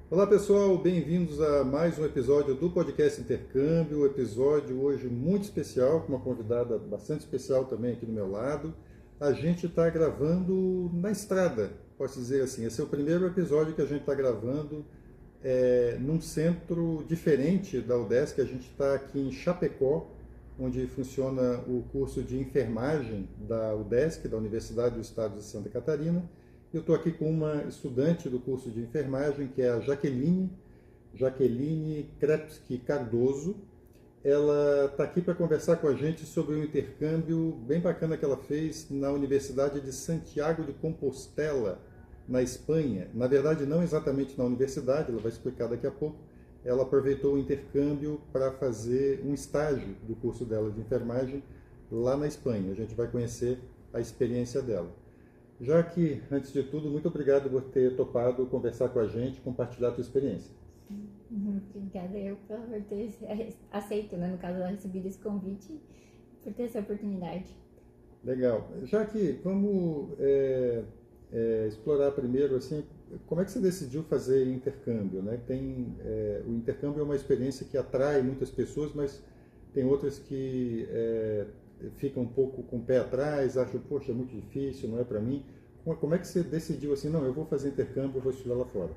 Olá pessoal, bem-vindos a mais um episódio do Podcast Intercâmbio, um episódio hoje muito especial, com uma convidada bastante especial também aqui do meu lado. A gente está gravando na estrada, posso dizer assim, esse é o primeiro episódio que a gente está gravando num centro diferente da UDESC. A gente está aqui em Chapecó, onde funciona o curso de enfermagem da UDESC, da Universidade do Estado de Santa Catarina. Eu estou aqui com uma estudante do curso de enfermagem, que é a Jaqueline Krepski Cardoso. Ela está aqui para conversar com a gente sobre um intercâmbio bem bacana que ela fez na Universidade de Santiago de Compostela, na Espanha. Na verdade, não exatamente na universidade, ela vai explicar daqui a pouco. Ela aproveitou o intercâmbio para fazer um estágio do curso dela de enfermagem lá na Espanha. A gente vai conhecer a experiência dela. Já que, antes de tudo, muito obrigado por ter topado conversar com a gente, compartilhar a tua experiência. Obrigada eu por ter aceito, né? No caso, recebido esse convite, por ter essa oportunidade. Legal. Já que, vamos explorar primeiro, assim, como é que você decidiu fazer intercâmbio, né? O intercâmbio é uma experiência que atrai muitas pessoas, mas tem outras que ficam um pouco com o pé atrás, acham, poxa, é muito difícil, não é para mim. Como é que você decidiu assim, não, eu vou fazer intercâmbio, eu vou estudar lá fora?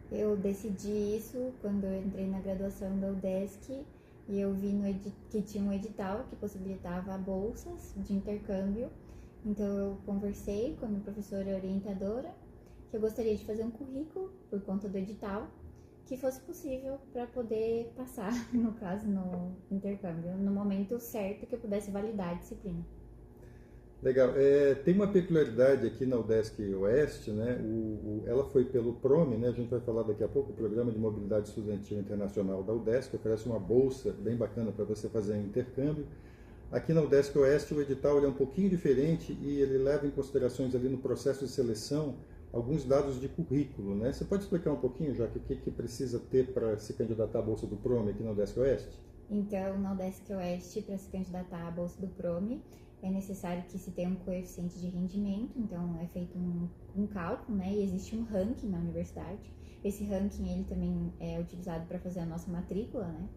Eu decidi isso quando eu entrei na graduação da UDESC e eu vi que tinha um edital que possibilitava bolsas de intercâmbio. Então eu conversei com a minha professora orientadora que eu gostaria de fazer um currículo por conta do edital que fosse possível para poder passar, no caso, no intercâmbio, no momento certo que eu pudesse validar a disciplina. Legal. Tem uma peculiaridade aqui na UDESC Oeste, né? Ela foi pelo PROME, né? A gente vai falar daqui a pouco, o Programa de Mobilidade Estudantil Internacional da UDESC, oferece uma bolsa bem bacana para você fazer um intercâmbio. Aqui na UDESC Oeste, o edital ele é um pouquinho diferente e ele leva em considerações ali no processo de seleção alguns dados de currículo, né? Você pode explicar um pouquinho, já que o que precisa ter para se candidatar à bolsa do PROME aqui na UDESC Oeste? Então, na UDESC Oeste, para se candidatar à bolsa do PROME, é necessário que se tenha um coeficiente de rendimento, então é feito um cálculo, né? E existe um ranking na universidade. Esse ranking ele também é utilizado para fazer a nossa matrícula, né?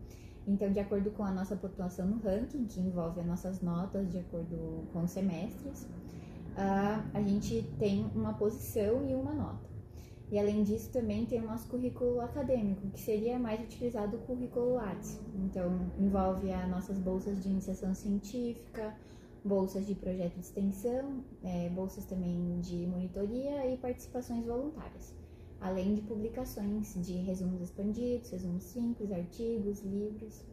Então, de acordo com a nossa pontuação no ranking, que envolve as nossas notas de acordo com os semestres, a gente tem uma posição e uma nota. E além disso, também tem o nosso currículo acadêmico, que seria mais utilizado o currículo Lattes. Então, envolve as nossas bolsas de iniciação científica, bolsas de projeto de extensão, bolsas também de monitoria e participações voluntárias, além de publicações de resumos expandidos, resumos simples, artigos, livros.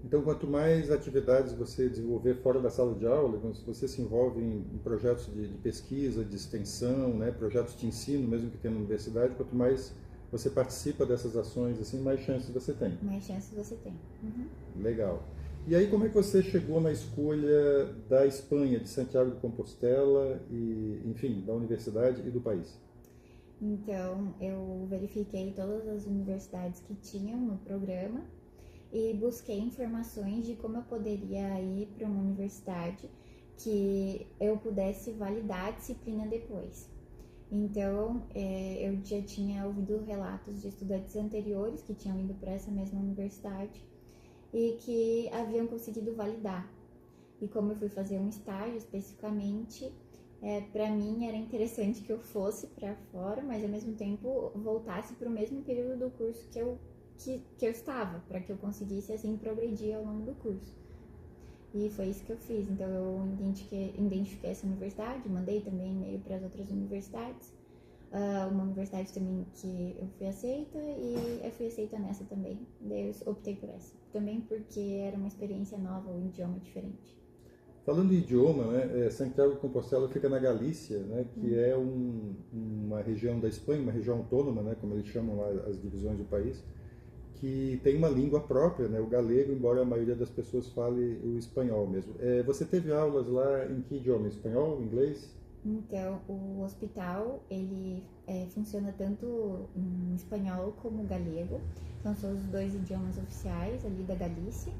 Então, quanto mais atividades você desenvolver fora da sala de aula, se você se envolve em projetos de pesquisa, de extensão, né, projetos de ensino, mesmo que tenha na universidade, quanto mais você participa dessas ações, assim, mais chances você tem. Mais chances você tem. Uhum. Legal. E aí, como é que você chegou na escolha da Espanha, de Santiago de Compostela, e, enfim, da universidade e do país? Então, eu verifiquei todas as universidades que tinham no programa e busquei informações de como eu poderia ir para uma universidade que eu pudesse validar a disciplina depois. Então, eu já tinha ouvido relatos de estudantes anteriores que tinham ido para essa mesma universidade e que haviam conseguido validar. E como eu fui fazer um estágio especificamente, para mim era interessante que eu fosse para fora, mas ao mesmo tempo voltasse para o mesmo período do curso que eu estava, para que eu conseguisse assim progredir ao longo do curso. E foi isso que eu fiz. Então eu identifiquei essa universidade, mandei também e-mail para as outras universidades. Uma universidade também que eu fui aceita e eu fui aceita nessa também. Daí eu optei por essa. Também porque era uma experiência nova, um idioma diferente. Falando em idioma, né, Santiago de Compostela fica na Galícia, né, que é uma região da Espanha, uma região autônoma, né, como eles chamam lá as divisões do país, que tem uma língua própria, né, o galego, embora a maioria das pessoas fale o espanhol mesmo. Você teve aulas lá em que idioma? Espanhol, inglês? Então, o hospital, ele funciona tanto em espanhol como galego. Então, são os dois idiomas oficiais ali da Galícia.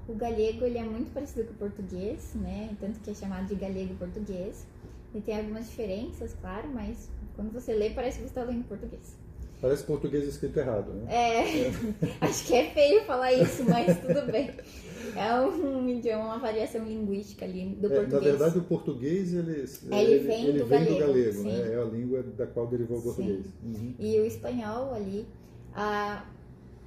O galego, ele é muito parecido com o português, né? Tanto que é chamado de galego-português. E tem algumas diferenças, claro, mas quando você lê, parece que você está lendo português. Parece português escrito errado, né? Acho que é feio falar isso, mas tudo bem. É um idioma, uma variação linguística ali do português. Na verdade, o português ele vem do galego, né? É a língua da qual derivou o português. Uhum. E o espanhol ali,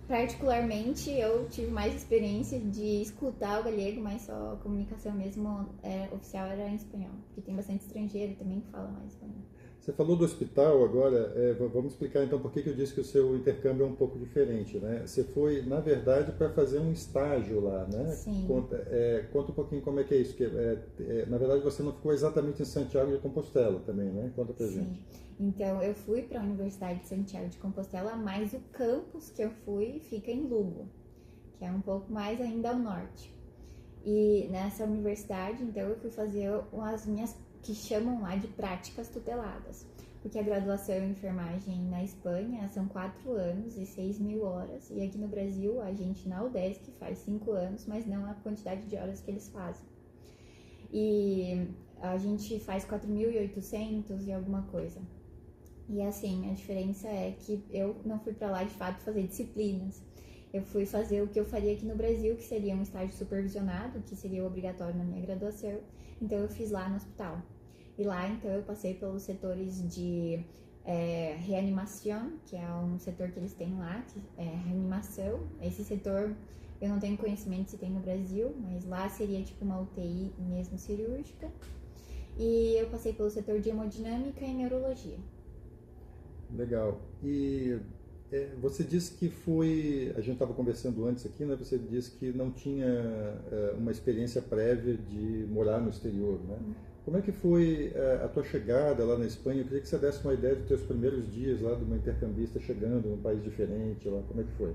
particularmente, eu tive mais experiência de escutar o galego, mas só a comunicação mesmo oficial era em espanhol, porque tem bastante estrangeiro também que fala mais espanhol. Você falou do hospital agora, vamos explicar então por que eu disse que o seu intercâmbio é um pouco diferente, né? Você foi, na verdade, para fazer um estágio lá, né? Sim. Conta um pouquinho como é que é isso, na verdade você não ficou exatamente em Santiago de Compostela também, né? Conta pra gente. Então, eu fui para a Universidade de Santiago de Compostela, mas o campus que eu fui fica em Lugo, que é um pouco mais ainda ao norte. E nessa universidade, então, eu fui fazer as minhas, que chamam lá de práticas tuteladas, porque a graduação em enfermagem na Espanha são 4 anos e 6.000 horas, e aqui no Brasil a gente na UDESC faz 5 anos, mas não a quantidade de horas que eles fazem. E a gente faz 4.800 e alguma coisa. E assim, a diferença é que eu não fui para lá de fato fazer disciplinas. Eu fui fazer o que eu faria aqui no Brasil, que seria um estágio supervisionado, que seria obrigatório na minha graduação. Então eu fiz lá no hospital. E lá então eu passei pelos setores de reanimação, que é um setor que eles têm lá, que é reanimação. Esse setor eu não tenho conhecimento se tem no Brasil, mas lá seria tipo uma UTI mesmo cirúrgica. E eu passei pelo setor de hemodinâmica e neurologia. Legal. E você disse que a gente estava conversando antes aqui, né? Você disse que não tinha uma experiência prévia de morar no exterior, né? Como é que foi a tua chegada lá na Espanha? Eu queria que você desse uma ideia dos teus primeiros dias lá de uma intercambista chegando num país diferente lá. Como é que foi?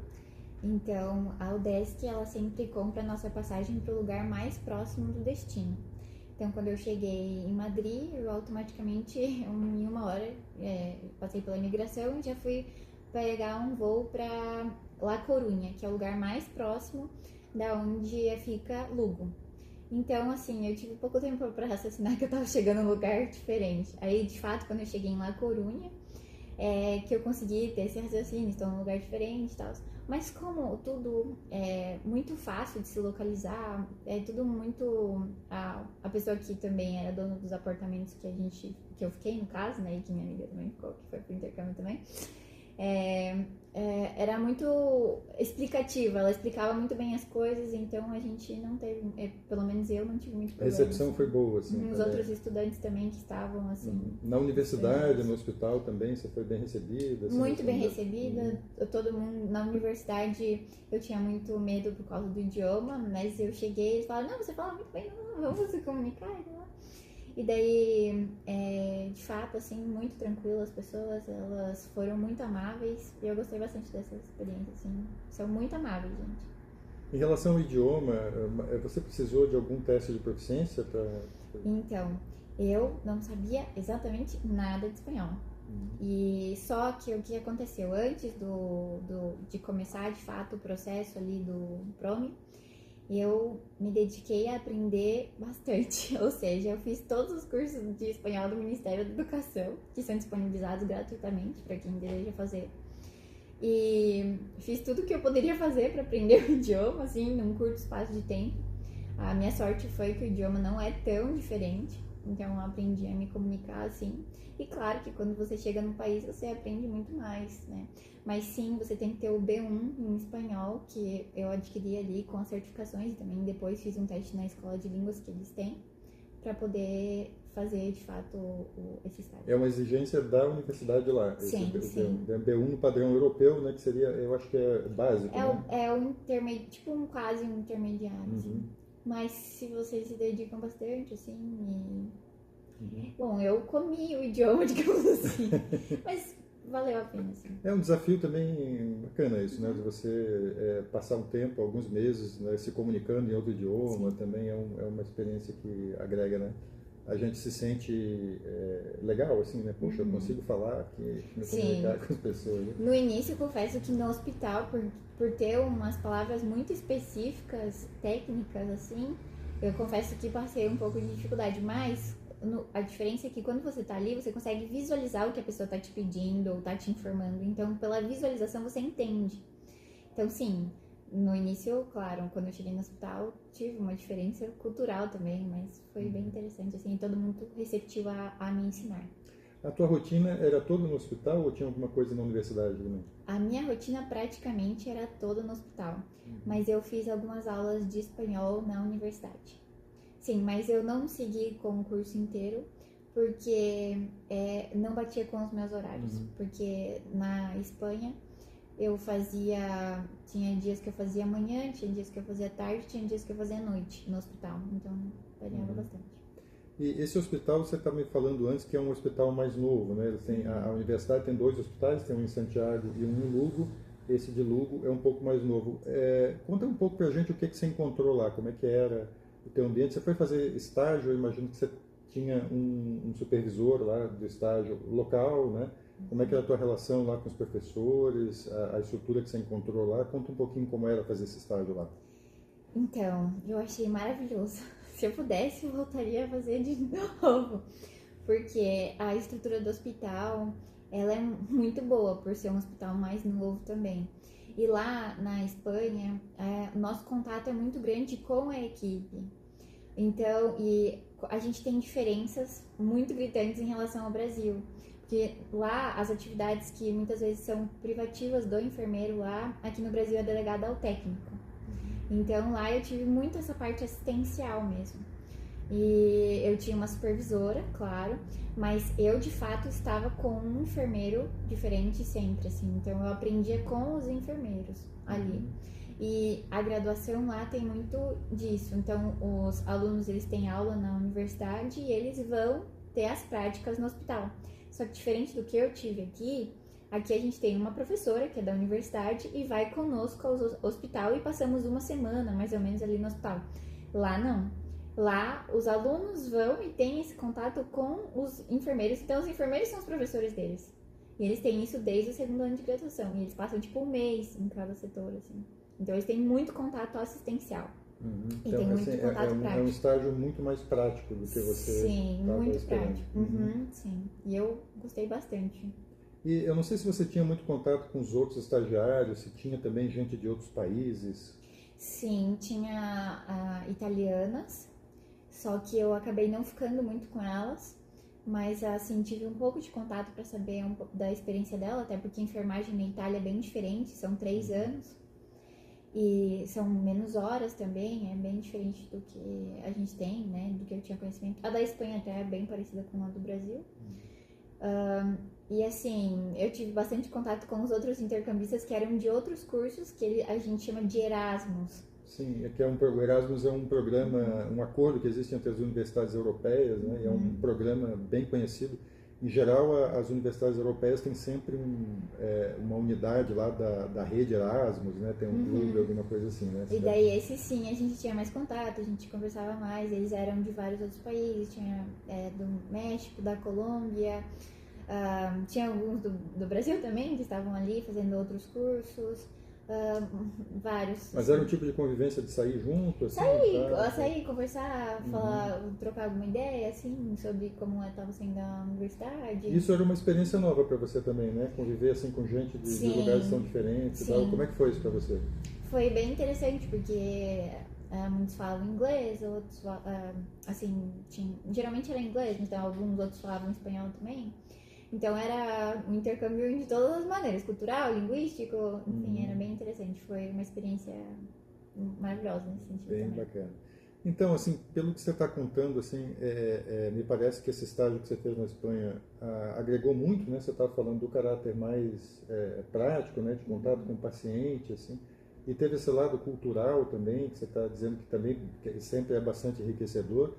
Então, a UDESC, ela sempre compra a nossa passagem para o lugar mais próximo do destino. Então, quando eu cheguei em Madrid, eu automaticamente, em 1 hora, passei pela imigração e já fui pegar um voo para La Coruña, que é o lugar mais próximo da onde fica Lugo. Então, assim, eu tive pouco tempo para raciocinar que eu estava chegando num lugar diferente. Aí, de fato, quando eu cheguei em La Coruña, que eu consegui ter esse raciocínio, estou num lugar diferente e tal. Mas como tudo é muito fácil de se localizar, é tudo muito... A pessoa que também era dona dos apartamentos que eu fiquei, no caso, né, e que minha amiga também ficou, que foi pro intercâmbio também, era muito explicativa, ela explicava muito bem as coisas, então a gente não teve, pelo menos eu não tive muito problema. A recepção foi boa, assim. Os outros estudantes também que estavam, assim... Na universidade, no hospital também, você foi bem recebida? Assim, muito bem recebida, todo mundo... Na universidade eu tinha muito medo por causa do idioma, mas eu cheguei e eles falaram, não, você fala muito bem, vamos se comunicar, E daí, de fato, assim, muito tranquilo, as pessoas, elas foram muito amáveis e eu gostei bastante dessa experiência, assim, são muito amáveis, gente. Em relação ao idioma, você precisou de algum teste de proficiência para... Então, eu não sabia exatamente nada de espanhol. E só que o que aconteceu antes de começar, de fato, o processo ali do PROME, eu me dediquei a aprender bastante, ou seja, eu fiz todos os cursos de espanhol do Ministério da Educação, que são disponibilizados gratuitamente para quem deseja fazer. E fiz tudo que eu poderia fazer para aprender o idioma, assim, num curto espaço de tempo. A minha sorte foi que o idioma não é tão diferente, então eu aprendi a me comunicar assim. E claro que quando você chega num país, você aprende muito mais, né? Mas sim, você tem que ter o B1 em espanhol, que eu adquiri ali com as certificações. E também depois fiz um teste na escola de línguas que eles têm, para poder fazer, de fato, esse estágio. É uma exigência da universidade lá. Sim, sim. B1 no padrão europeu, né, que seria, eu acho que é básico, né? É um intermediário, tipo quase um intermediário, assim. Mas se vocês se dedicam bastante, assim, Bom, eu comi o idioma, digamos assim, mas valeu a pena, assim. É um desafio também bacana isso, né? De você passar um tempo, alguns meses, né, se comunicando em outro idioma. Sim. Também é uma experiência que agrega, né? A gente se sente legal, assim, né? Poxa, eu consigo falar aqui, me comunicar com as pessoas. Né? No início, eu confesso que no hospital, por ter umas palavras muito específicas, técnicas, assim, eu confesso que passei um pouco de dificuldade, mas a diferença é que quando você tá ali, você consegue visualizar o que a pessoa tá te pedindo ou tá te informando. Então, pela visualização, você entende. Então, sim, no início, claro, quando eu cheguei no hospital, tive uma diferença cultural também, mas foi bem interessante, assim, e todo mundo receptivo a me ensinar. A tua rotina era toda no hospital ou tinha alguma coisa na universidade também? A minha rotina praticamente era toda no hospital, mas eu fiz algumas aulas de espanhol na universidade. Sim, mas eu não segui com o curso inteiro, porque não batia com os meus horários. Porque na Espanha tinha dias que eu fazia manhã, tinha dias que eu fazia tarde, tinha dias que eu fazia noite no hospital. Então variava bastante. E esse hospital, você estava me falando antes que é um hospital mais novo, né? A universidade tem 2 hospitais, tem um em Santiago e um em Lugo. Esse de Lugo é um pouco mais novo. Conta um pouco pra gente o que você encontrou lá, como é que era o teu ambiente. Você foi fazer estágio, eu imagino que você tinha um supervisor lá do estágio local, né? Como é que era a tua relação lá com os professores, a estrutura que você encontrou lá? Conta um pouquinho como era fazer esse estágio lá. Então, eu achei maravilhoso. Se eu pudesse, eu voltaria a fazer de novo. Porque a estrutura do hospital, ela é muito boa, por ser um hospital mais novo também. E lá na Espanha, nosso contato é muito grande com a equipe. Então, e a gente tem diferenças muito gritantes em relação ao Brasil. Porque lá, as atividades que muitas vezes são privativas do enfermeiro lá, aqui no Brasil é delegada ao técnico. Então lá eu tive muito essa parte assistencial mesmo. E eu tinha uma supervisora, claro, mas eu de fato estava com um enfermeiro diferente sempre, assim. Então eu aprendia com os enfermeiros ali. E a graduação lá tem muito disso. Então os alunos, eles têm aula na universidade e eles vão ter as práticas no hospital. Só que diferente do que eu tive aqui a gente tem uma professora que é da universidade e vai conosco ao hospital e passamos uma semana mais ou menos ali no hospital. Lá não. Lá os alunos vão e têm esse contato com os enfermeiros. Então os enfermeiros são os professores deles. E eles têm isso desde o 2º ano de graduação. E eles passam tipo um mês em cada setor, assim. Então eles têm muito contato assistencial. E Então, tem muito assim, contato prático. É um estágio muito mais prático do que você Sim, muito esperando. prático. Sim. E eu gostei bastante. E eu não sei se você tinha muito contato com os outros estagiários, se tinha também gente de outros países. Sim, tinha italianas, só que eu acabei não ficando muito com elas, mas assim, tive um pouco de contato para saber um pouco da experiência dela, até porque a enfermagem na Itália é bem diferente, são 3 anos e são menos horas também, é bem diferente do que a gente tem, né, do que eu tinha conhecimento. A da Espanha até é bem parecida com a do Brasil. E assim, eu tive bastante contato com os outros intercambistas que eram de outros cursos que a gente chama de Erasmus. Sim, é que o Erasmus é um programa, um acordo que existe entre as universidades europeias, né? É um programa bem conhecido. Em geral, as universidades europeias têm sempre uma unidade lá da rede Erasmus, né? Tem um clube, alguma coisa assim, né? E daí esse sim, a gente tinha mais contato, a gente conversava mais, eles eram de vários outros países, tinha do México, da Colômbia, tinha alguns do Brasil também que estavam ali fazendo outros cursos, vários. Mas era um tipo de convivência de sair junto? Assim, Sair, conversar, falar, trocar alguma ideia, assim, sobre como estava sendo a universidade. Isso era uma experiência nova para você também, né? Conviver assim com gente de lugares tão diferentes. E tal. Como é que foi isso para você? Foi bem interessante, porque muitos falam inglês, outros assim, geralmente era inglês, então alguns outros falavam espanhol também. Então era um intercâmbio de todas as maneiras, cultural, linguístico, enfim, era bem interessante. Foi uma experiência maravilhosa nesse sentido bem também. Bacana. Então, assim, pelo que você está contando, assim, me parece que esse estágio que você fez na Espanha agregou muito, né? Você estava falando do caráter mais prático, né? De contato com o paciente, assim. E teve esse lado cultural também, que você está dizendo que também sempre é bastante enriquecedor.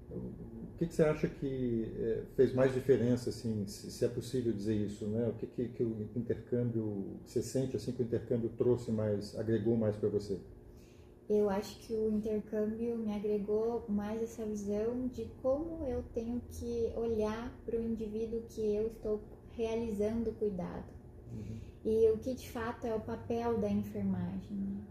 O que você acha que fez mais diferença, assim, se é possível dizer isso, né? O que o intercâmbio, você sente assim que o intercâmbio trouxe mais, agregou mais para você? Eu acho que o intercâmbio me agregou mais essa visão de como eu tenho que olhar para o indivíduo que eu estou realizando o cuidado. E o que de fato é o papel da enfermagem.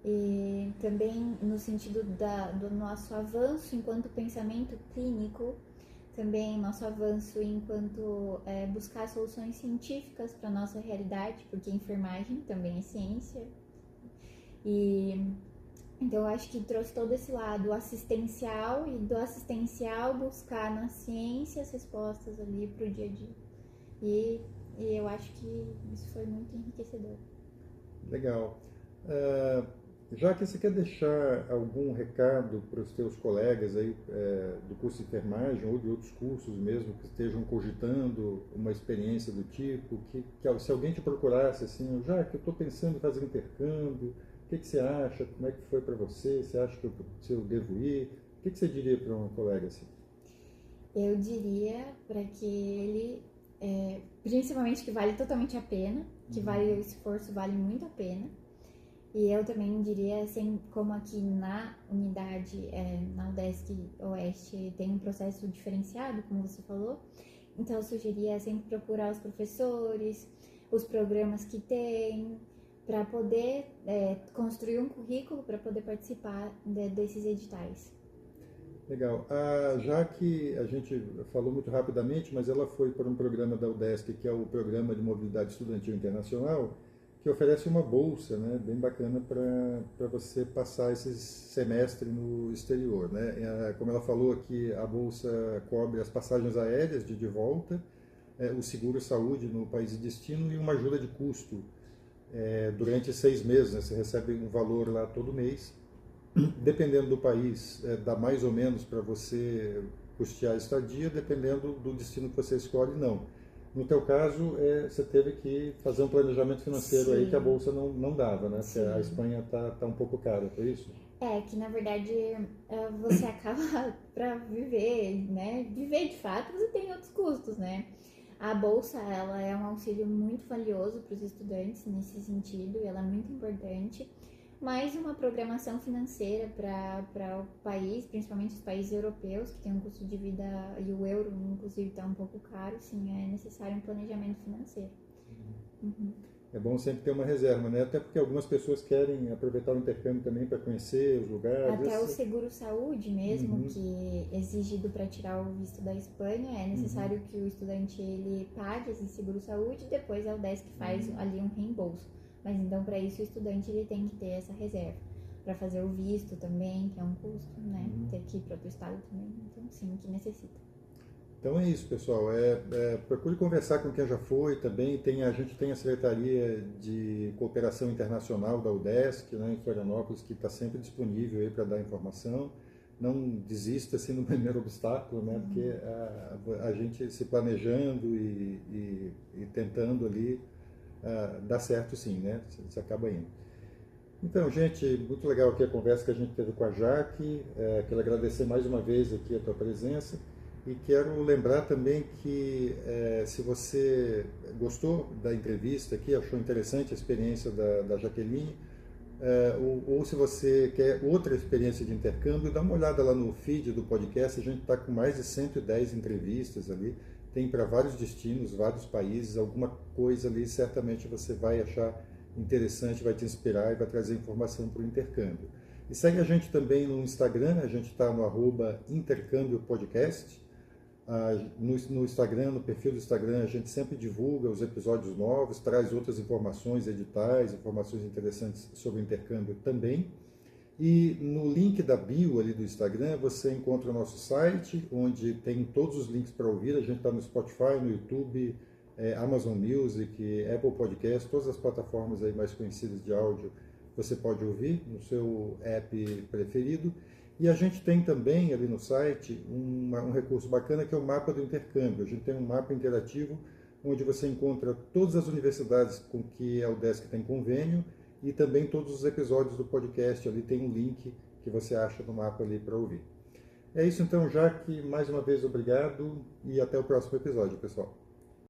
E também no sentido do nosso avanço enquanto pensamento clínico, também nosso avanço enquanto buscar soluções científicas para a nossa realidade, porque enfermagem também é ciência. E então eu acho que trouxe todo esse lado assistencial e do assistencial buscar na ciência as respostas ali para o dia a dia. E eu acho que isso foi muito enriquecedor. Legal. Já que você quer deixar algum recado para os teus colegas aí do curso de enfermagem ou de outros cursos mesmo que estejam cogitando uma experiência do tipo, que se alguém te procurasse assim, já que eu estou pensando em fazer intercâmbio, o que você acha? Como é que foi para você? Você acha que eu devo ir? O que você diria para um colega assim? Eu diria para que ele, principalmente que vale totalmente a pena, que vale o esforço, vale muito a pena. E eu também diria, assim, como aqui na unidade, na UDESC Oeste, tem um processo diferenciado, como você falou, então eu sugeria sempre procurar os professores, os programas que tem, para poder construir um currículo para poder participar desses editais. Legal. A Jaque, a gente falou muito rapidamente, mas ela foi para um programa da UDESC, que é o Programa de Mobilidade Estudantil Internacional, que oferece uma bolsa, né, bem bacana para você passar esse semestre no exterior, né? Como ela falou aqui, a bolsa cobre as passagens aéreas de volta, o seguro-saúde no país de destino e uma ajuda de custo durante 6 meses, né? Você recebe um valor lá todo mês. Dependendo do país, dá mais ou menos para você custear a estadia, dependendo do destino que você escolhe, não. No teu caso, você teve que fazer um planejamento financeiro. Sim. Aí que a bolsa não dava, né? Porque a Espanha tá um pouco cara, foi isso? Que na verdade você acaba para viver, né? Viver de fato, você tem outros custos, né? A bolsa, ela é um auxílio muito valioso para os estudantes nesse sentido, ela é muito importante. Mas uma programação financeira para o país, principalmente os países europeus, que tem um custo de vida, e o euro, inclusive, está um pouco caro, sim, é necessário um planejamento financeiro. Uhum. É bom sempre ter uma reserva, né? Até porque algumas pessoas querem aproveitar o intercâmbio também para conhecer os lugares. Até o seguro-saúde mesmo, que é exigido para tirar o visto da Espanha, é necessário que o estudante ele pague esse seguro-saúde e depois a UDESC faz ali um reembolso. Mas então, para isso, o estudante ele tem que ter essa reserva. Para fazer o visto também, que é um custo, né? Ter que ir para outro estado também. Então, sim, que necessita. Então é isso, pessoal. Procure conversar com quem já foi também. A gente tem a Secretaria de Cooperação Internacional da UDESC, né, em Florianópolis, que está sempre disponível aí para dar informação. Não desista assim no primeiro obstáculo, né? Porque a gente se planejando e tentando ali, dá certo sim, né? Você acaba indo. Então, gente, muito legal aqui a conversa que a gente teve com a Jaque. Quero agradecer mais uma vez aqui a tua presença e quero lembrar também que se você gostou da entrevista aqui, achou interessante a experiência da Jaqueline, ou se você quer outra experiência de intercâmbio, dá uma olhada lá no feed do podcast. A gente está com mais de 110 entrevistas ali. Tem para vários destinos, vários países, alguma coisa ali certamente você vai achar interessante, vai te inspirar e vai trazer informação para o intercâmbio. E segue a gente também no Instagram, a gente está no @intercâmbiopodcast. No Instagram, no perfil do Instagram, a gente sempre divulga os episódios novos, traz outras informações, editais, informações interessantes sobre o intercâmbio também. E no link da bio ali do Instagram, você encontra o nosso site, onde tem todos os links para ouvir. A gente está no Spotify, no YouTube, Amazon Music, Apple Podcast, todas as plataformas aí mais conhecidas de áudio você pode ouvir no seu app preferido. E a gente tem também ali no site um recurso bacana que é o mapa do intercâmbio. A gente tem um mapa interativo onde você encontra todas as universidades com que a UDESC tem convênio e também todos os episódios do podcast. Ali tem um link que você acha no mapa ali para ouvir. É isso então, Jaque. Mais uma vez, obrigado e até o próximo episódio, pessoal.